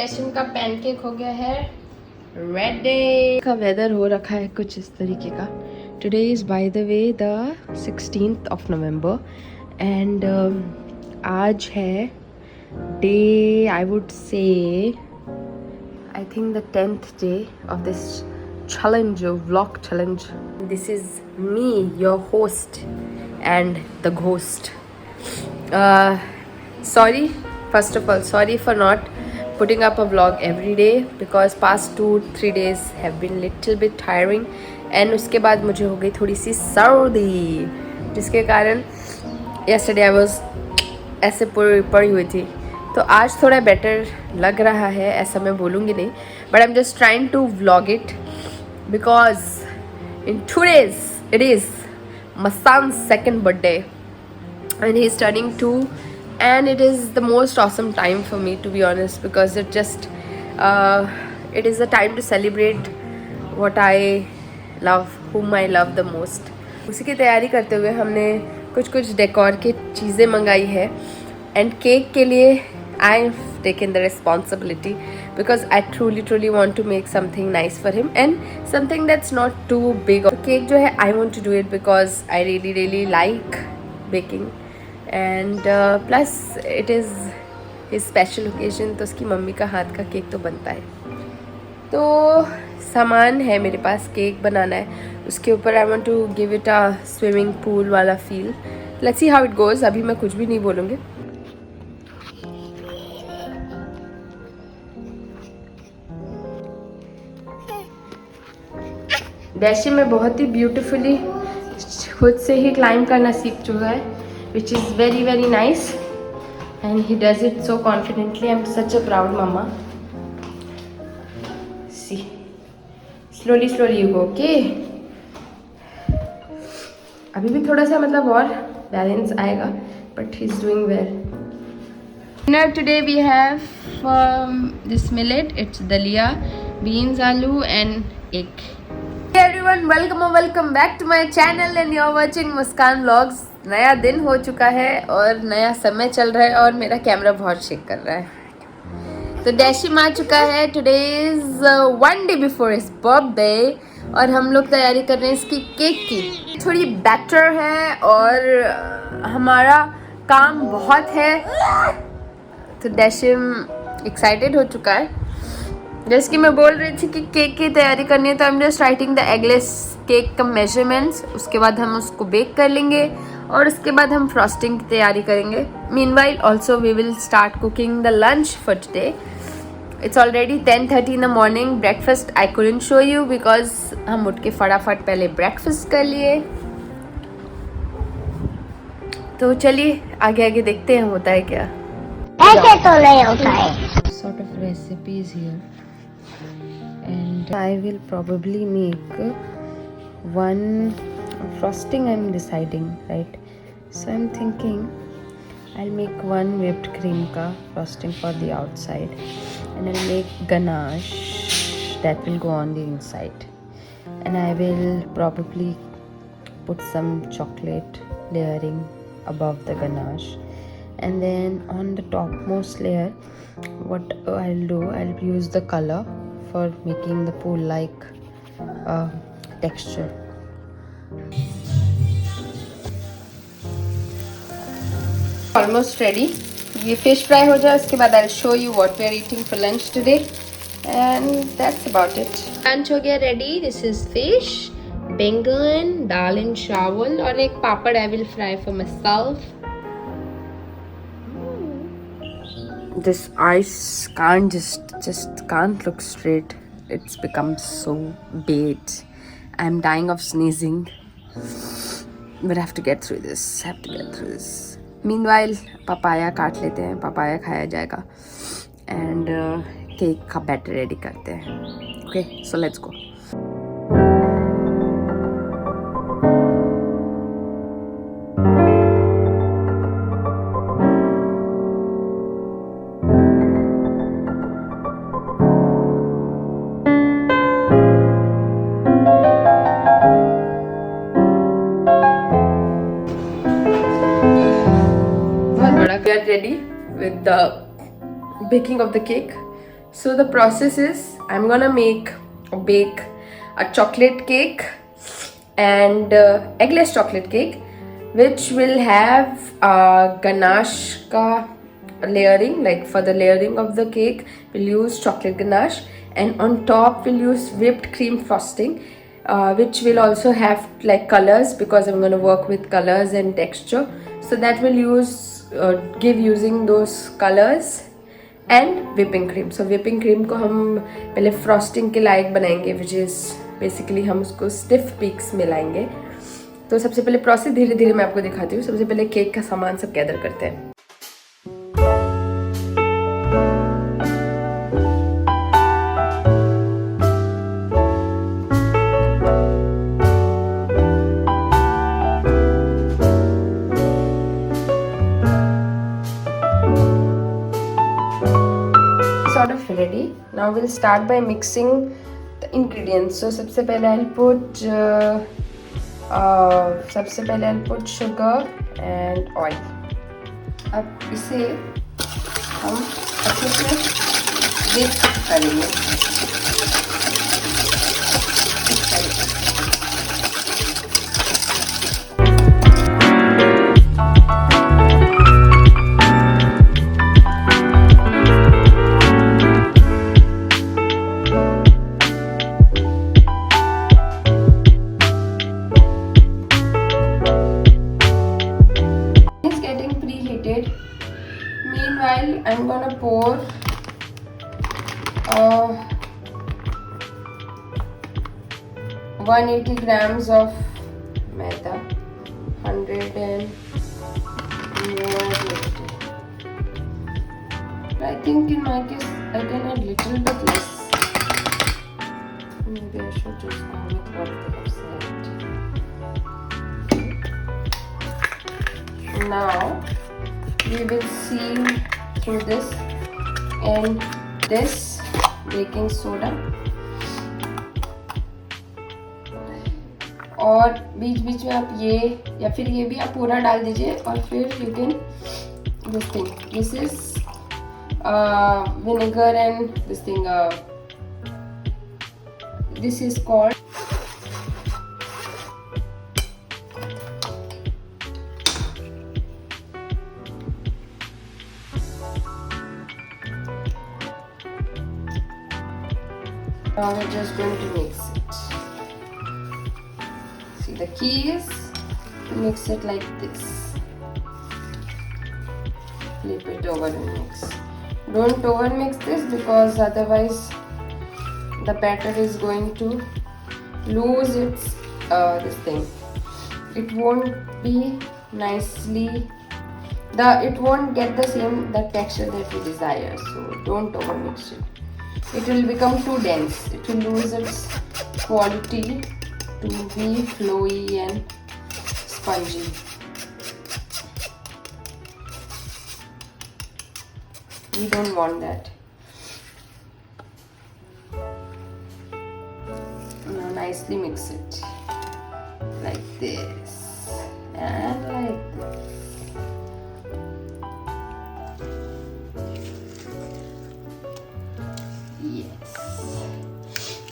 डैशिम का पैनकेक हो गया है रेडी। का वेदर हो रखा है कुछ इस तरीके का। Today is by the way the 16th of November and आज है day I would say I think the 10th day of this challenge, vlog challenge. This is me, your host and the ghost. Sorry, first of all, sorry for not putting up a vlog every day because past 2-3 days have been little bit tiring and उसके बाद मुझे हो गई थोड़ी सी सर्दी जिसके कारण yesterday I was ऐसे पड़ी हुई थी। तो आज थोड़ा बेटर लग रहा है, ऐसा मैं बोलूँगी नहीं, but I am just trying to vlog it because in 2 days it is मसान's second birthday and he is turning 2 and it is the most awesome time for me to be honest because it is a time to celebrate what I love, whom I love the most. उसी की तैयारी करते हुए हमने कुछ decor की चीज़ें मंगाई है एंड केक के लिए I've taken the responsibility because I truly want to make something nice for him and something that's not too big. तो केक जो है I want to do it because I really like baking and plus it is his special occasion तो उसकी mummy का हाथ का cake तो बनता है। तो सामान है मेरे पास, केक बनाना है, उसके ऊपर I want to give it a swimming pool वाला feel. Let's see how it goes. अभी मैं कुछ भी नहीं बोलूँगी। डैशी में बहुत ही ब्यूटीफुली खुद से ही क्लाइंब करना सीख चुका है which is very nice and he does it so confidently. I am such a proud mamma. See slowly you go okay. अभी भी थोड़ा सा मतलब और बैलेंस आएगा but he is doing well. Dinner today we have this millet, it's dalia, beans, aloo and egg. Hey everyone, welcome back to my channel and you're watching Muskan vlogs. नया दिन हो चुका है और नया समय चल रहा है और मेरा कैमरा बहुत शेक कर रहा है। तो डैशिम आ चुका है। Today is 1 day before his birthday और हम लोग तैयारी कर रहे हैं इसकी केक की। थोड़ी बेटर है और हमारा काम बहुत है तो डैशिम एक्साइटेड हो चुका है। जैसे कि मैं बोल रही थी कि केक की तैयारी करनी है तो आई am just writing the eggless cake का मेजरमेंट्स, उसके बाद हम उसको बेक कर लेंगे और उसके बाद हम फ्रॉस्टिंग की तैयारी करेंगे। Meanwhile also we will start cooking the lunch for today. It's already 10:30 in the morning. Breakfast I couldn't show you because हम उठ के फटाफट पहले ब्रेकफास्ट कर लिए। तो चलिए आगे देखते हैं होता है क्या। ऐसे तो नहीं होता है। Sort of recipes here and I will probably make one frosting. I'm deciding, right? So I'm thinking I'll make one whipped cream ka frosting for the outside and I'll make ganache that will go on the inside and I will probably put some chocolate layering above the ganache and then on the topmost layer what I'll do, I'll use the color for making the pool like texture. Almost ready. ये fish fry हो जाए उसके बाद I'll show you what we are eating for lunch today and that's about it. Lunch हो गया ready. This is fish, बैंगन, दाल and चावल और एक पापड़ I will fry for myself. This ice can't just can't look straight. It's become so bait. I'm dying of sneezing, but I have to get through this. Meanwhile, papaya काट लेते हैं, papaya खाया जाएगा and cake का batter ready करते हैं. Okay, so let's go. We are ready with the baking of the cake. So the process is, I'm gonna make or bake a chocolate cake and eggless chocolate cake, which will have ganache ka layering. Like for the layering of the cake, we'll use chocolate ganache, and on top we'll use whipped cream frosting, which will also have like colors, because I'm gonna work with colors and texture. So that will give using those colors and whipping cream. So whipping cream को हम पहले frosting के लायक बनाएंगे, which is basically हम उसको stiff peaks में लाएंगे. तो सबसे पहले प्रोसेस धीरे धीरे मैं आपको दिखाती हूँ. सबसे पहले केक का सामान सब गैदर करते हैं. Sort of ready. Now we'll start by mixing the ingredients. So सबसे पहले I'll put sugar and oil. अब इसे हम अच्छे से whip करेंगे. Meanwhile, I'm gonna pour 180 grams of maida, 100 and more. I think in my case I can add little bit less. Maybe I should just go with what they have said. Now we will seal through this and this baking soda, और बीच बीच में आप ये या फिर ये भी आप पूरा डाल दीजिए, और फिर you can this thing. This is vinegar and this thing. This is called now we're just going to mix it. See, the key is to mix it like this. Flip it over and mix. Don't over mix this, because otherwise the batter is going to lose its this thing. It won't be nicely. It won't get the texture that we desire. So don't over mix it. It will become too dense. It will lose its quality to be flowy and spongy. We don't want that. Now nicely mix it like this and like this.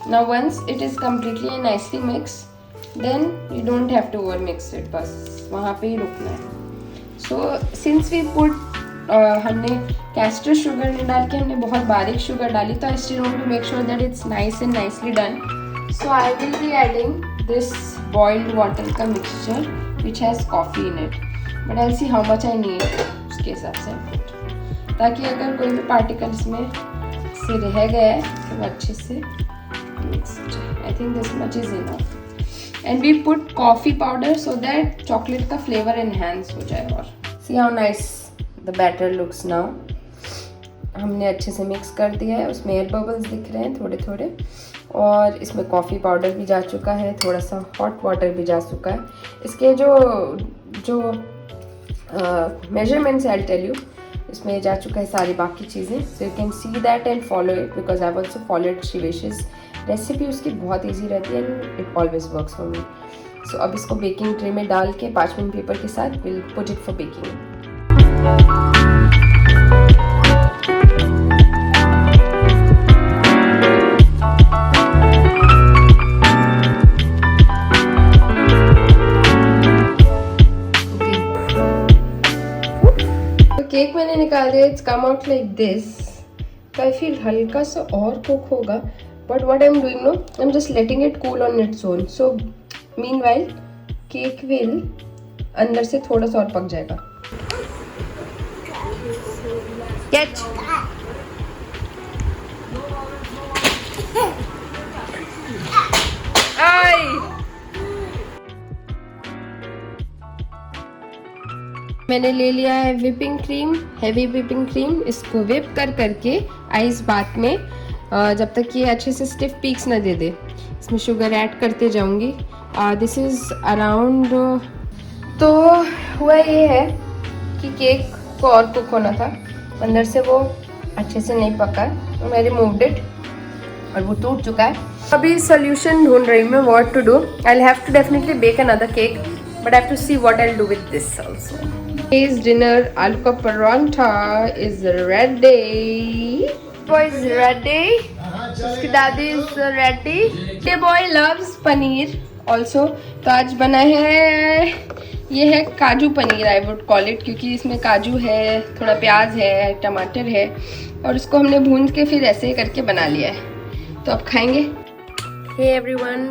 Now once it is completely and nicely mixed, then you don't have to over mix it. बस वहाँ पे ही रुकना है. So since we put हमने castor sugar नहीं डाल के हमने बहुत बारीक sugar डाली, तो I still want to make sure that it's nice and nicely done. So I will be adding this boiled water का mixture which has coffee in it. But I'll see how much I need. उसके हिसाब से put, ताकि अगर कोई भी particle इसमें से रह गया है तो वो अच्छे से mix it. I think this much is enough. And we put coffee powder so that chocolate का flavor enhance हो जाए. और see how nice the batter looks now. हमने अच्छे से मिक्स कर दिया है. उसमें एयर बबल्स दिख रहे हैं थोड़े थोड़े, और इसमें कॉफ़ी पाउडर भी जा चुका है, थोड़ा सा हॉट वाटर भी जा चुका है. इसके जो मेजरमेंट्स आई टेल यू, इसमें जा चुका है सारी बाकी चीज़ें. So you can see that and follow it, because I also followed श्रीवेश's रेसिपी. उसकी बहुत ईजी रहती है and it always works for me. So अब इसको बेकिंग ट्रे में डाल के पार्चमेंट पेपर के साथ will put it for baking. Cake मैंने निकाल दिया, it's come out like this. तो आई फील हल्का सा और कुक होगा, but what I am doing no, I am just letting it cool on its own. So meanwhile cake will अंदर से थोड़ा सा और पक जाएगा। कैच। मैंने ले लिया है whipping cream, heavy whipping cream. इसको विप करके आइस बात में जब तक ये अच्छे से स्टिफ पीक्स ना दे दे, इसमें शुगर ऐड करते जाऊंगी। This is around. तो हुआ ये है कि केक को और कुक होना था, अंदर से वो अच्छे से नहीं पका, तो मैं रिमूव्ड इट और वो टूट चुका है। अभी सोल्यूशन ढूंढ रही हूँ मैं, what to do. I will have to definitely bake another cake, but I have to see what I will do with this also. Today's dinner, aloo ka paratha is ready. Boy is ready. Uski daddy is ready. The boy loves paneer also. तो आज बना है, ये है काजू paneer, I would call it, क्योंकि इसमें काजू है, थोड़ा प्याज है, टमाटर है, और उसको हमने भून के फिर ऐसे करके बना लिया है। तो अब खाएंगे। Hey everyone,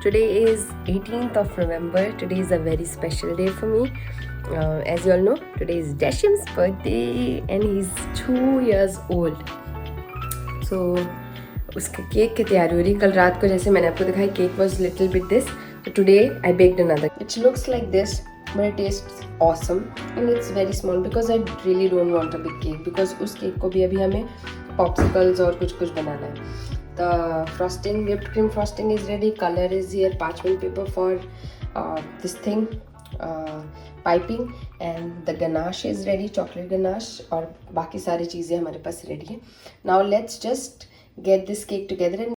today is 18th of November. Today is a very special day for me. As you all know, today is Dashim's birthday and he's 2 years old. So उसके केक की तैयारी हो रही। कल रात को जैसे मैंने आपको दिखाई, cake was little bit this. So today I baked another. It looks like this, but it tastes awesome and it's very small because I really don't want a big cake, because उस cake को भी अभी हमें popsicles और कुछ बनाना है। The frosting, whipped cream frosting is ready. Color is here. Parchment paper for this thing. Piping and the ganache is ready, chocolate ganache, और बाकी सारी चीज़ें हमारे पास रेडी हैं। Now let's just get this cake together and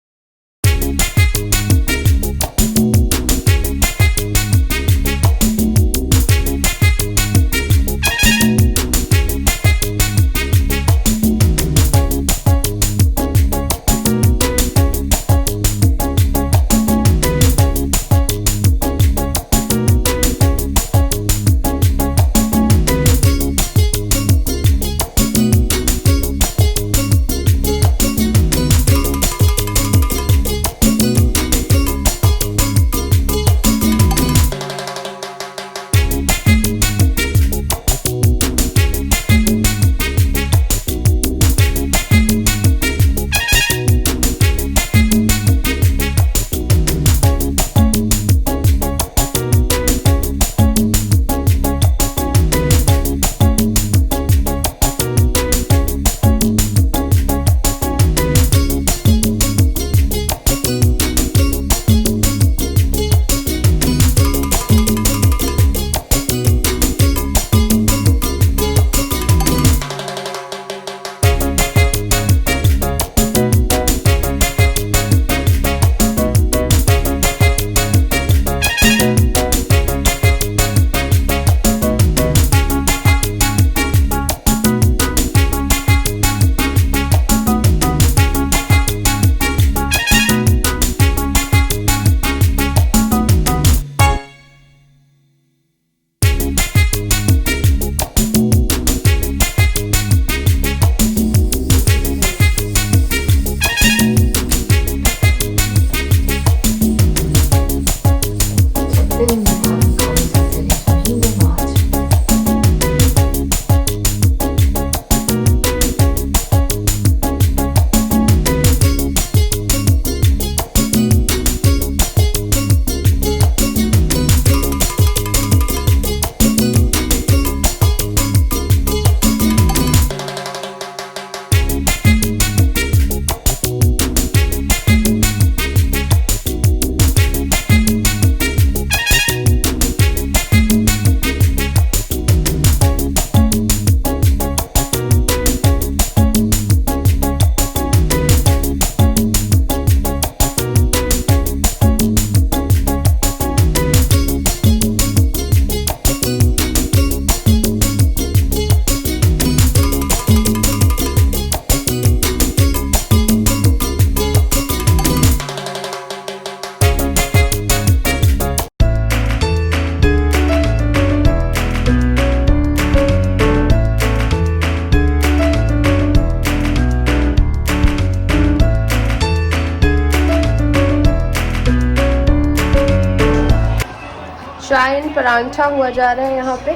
श्राइन परांठा हुआ जा रहा है यहाँ पे।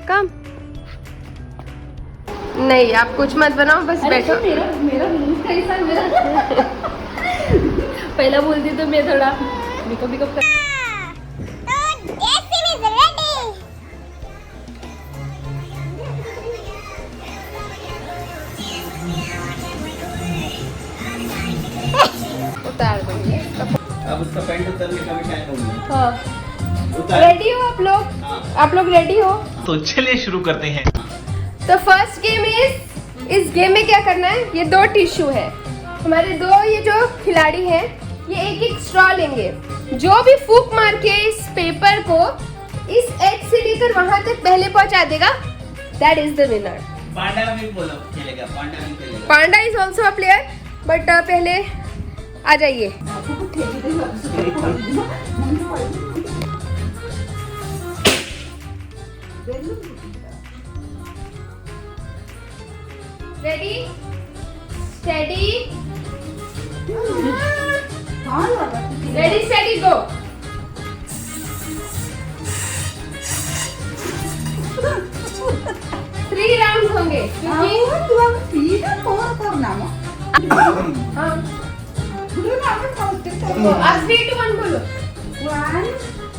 कम नहीं, आप कुछ मत बनाओ, बस बैठो। मेरा मुंह कैसा मेरा पहला बोलती तो मैं थोड़ा मेकअप उतार देंगे। अब उसका पैंट उतरने का भी टाइम हो गया। हाँ, रेडी हो आप लोग? आप लोग रेडी हो? तो चलिए शुरू करते हैं। तो फर्स्ट गेम इस गेम में क्या करना है, ये 2 टिश्यू है हमारे, 2 ये जो खिलाड़ी हैं ये एक स्ट्रॉ लेंगे। जो भी फूक मार के इस पेपर को इस एज से लेकर वहां तक पहले पहुंचा देगा, that is the winner. Panda भी बोलो खेलेगा, पांडा भी खेलेगा। Panda is also a player, but पहले आ जाइए। Ready, steady, ready steady go. 3 round होंगे क्योंकि हाँ, आज 3 to 1 बोलो। 1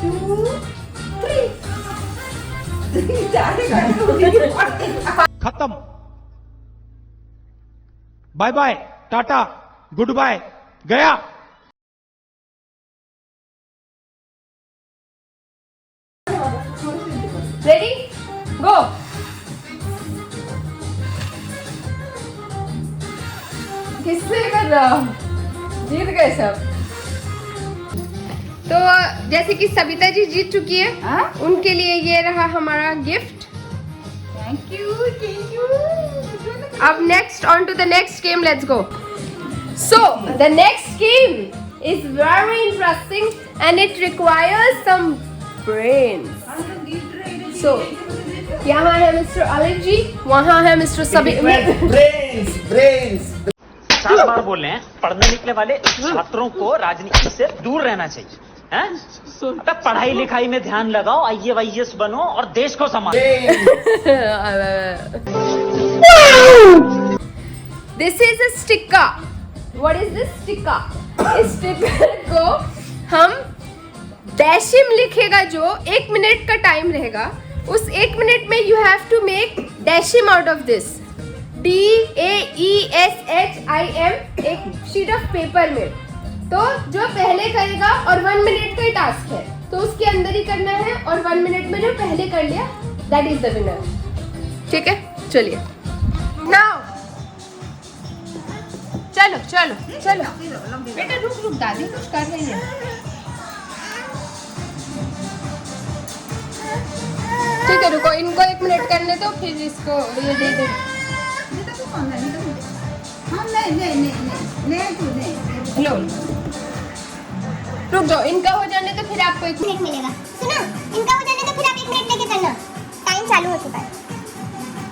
2 3 खत्म। Bye bye, tata, goodbye, गया। Ready go. किससे कर रहा हो? जीत गए सब। तो जैसे कि सविता जी जीत चुकी है, उनके लिए ये रहा हमारा गिफ्ट। Thank you. अब next on to the next game, let's go. So the next game is very interesting and it requires some brains. So यहाँ है मिस्टर अलिफ जी, वहाँ है मिस्टर ब्रेन्स 4 बार बोल रहे हैं, पढ़ने निकले वाले छात्रों को राजनीति से दूर रहना चाहिए, हैं? अबे पढ़ाई लिखाई में ध्यान लगाओ, IAS बनो और देश को संभालो। This is a sticker. What is this sticker? इस स्टिकर को हम डैशिम लिखेगा, जो 1 मिनट का टाइम रहेगा, उस 1 मिनट में you have to make daeshim out of this. DAESHIM एक शीट ऑफ पेपर में। तो जो पहले करेगा, और 1 मिनट का ही टास्क है, तो उसके अंदर ही करना है, और 1 मिनट में जो पहले कर लिया, दैट इज द विनर। ठीक है, चलिए नाउ चलो चलो चलो बेटा, रुक दादी कुछ कर रही है। ठीक है, रुको, इनको 1 मिनट करने दो, फिर इसको ये दे दे। लो, रुक जाओ, इनका हो जाने तो फिर आपको 1 मिनट मिलेगा। सुनो, इनका हो जाने तो फिर आप 1 मिनट लेके करना। टाइम चालू हो चुका है।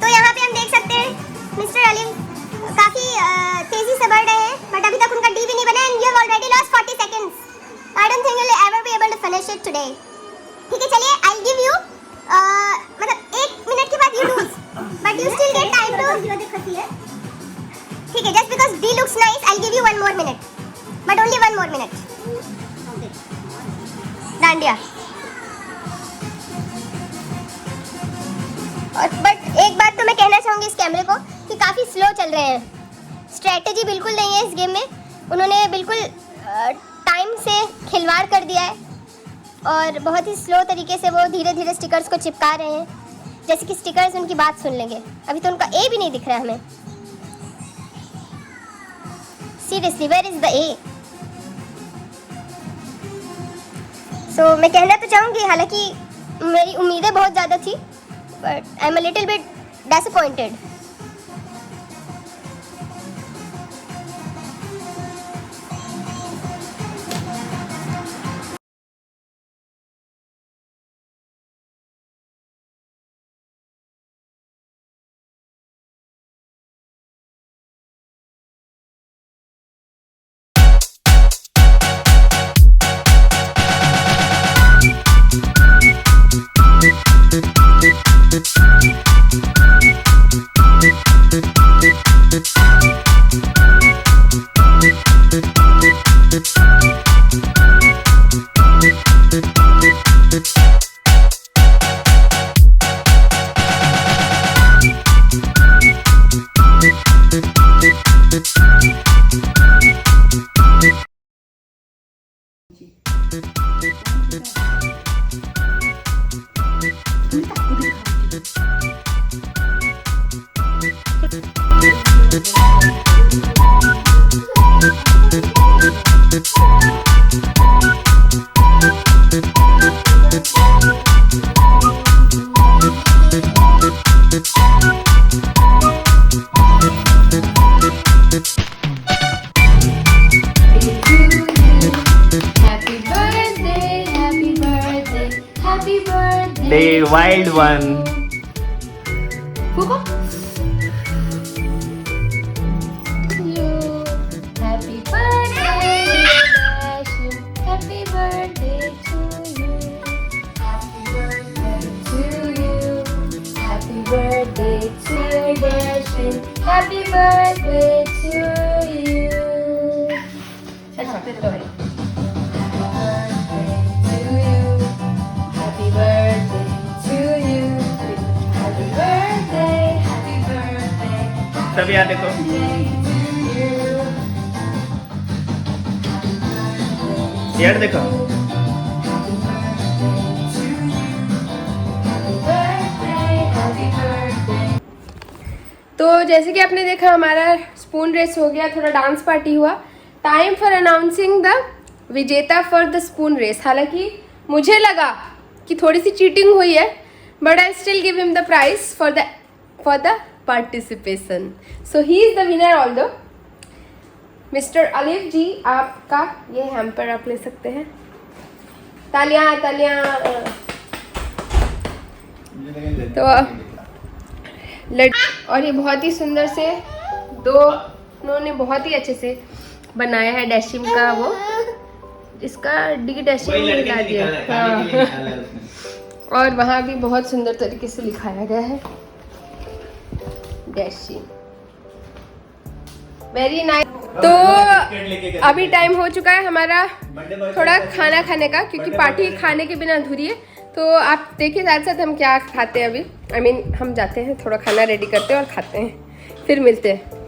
तो यहाँ पे हम देख सकते हैं मिस्टर अलिफ काफी तेजी से बढ़ रहे हैं, बट अभी तक उनका डी भी नहीं बना, and you have already lost 40 seconds. I don't think you will ever be able to finish it today. ठीक है, चलिए, आई विल गिव यू मतलब 1 मिनट के बाद you lose, but you still get time to. ठीक है, just because D looks nice, I will give you 1 more minute, but only 1 more minute। Dandiya. और but एक बात तो मैं कहना चाहूँगी इस कैमरे को कि काफ़ी स्लो चल रहे हैं, स्ट्रेटजी बिल्कुल नहीं है इस गेम में। उन्होंने बिल्कुल टाइम से खिलवाड़ कर दिया है, और बहुत ही स्लो तरीके से वो धीरे धीरे स्टिकर्स को चिपका रहे हैं, जैसे कि स्टिकर्स उनकी बात सुन लेंगे। अभी तो उनका ए भी नहीं दिख रहा है हमें। Seriously, where is the A? So मैं कहना तो चाहूँगी, हालांकि मेरी उम्मीदें बहुत ज़्यादा थी, but I am a little bit disappointed. Happy birthday, happy birthday, happy birthday. The wild one. फूको। You. Happy birthday, Dashin. Happy birthday to you. Happy birthday to you. Happy birthday to Dashin. Happy birthday to you. अच्छा, फिर तो है। Happy birthday to you. Happy birthday, happy birthday, सब याद देखो. यार देखो. तो जैसे कि आपने देखा हमारा स्पून रेस हो गया, थोड़ा डांस पार्टी हुआ. टाइम फॉर अनाउंसिंग द विजेता फॉर द स्पून रेस. हालांकि मुझे लगा कि थोड़ी सी चीटिंग हुई है, but I still give him the prize for the participation. So he is the winner. Although mister Alif ji, आपका ये हैम्पर आप ले सकते हैं. तालियां तालियां. तो और ये बहुत ही सुंदर से उन्होंने बहुत ही अच्छे से बनाया है डैशिम का. वो इसका डी डैशिम लिखा दिया. हाँ. और वहाँ भी बहुत सुंदर तरीके से लिखाया गया है डैशिम. Very nice. तो अभी टाइम हो चुका है हमारा थोड़ा खाना खाने का, क्योंकि पार्टी खाने के बिना अधूरी है. तो आप देखिए साथ साथ हम क्या खाते हैं अभी. I mean, हम जाते हैं थोड़ा खाना रेडी करते हैं और खाते हैं, फिर मिलते हैं.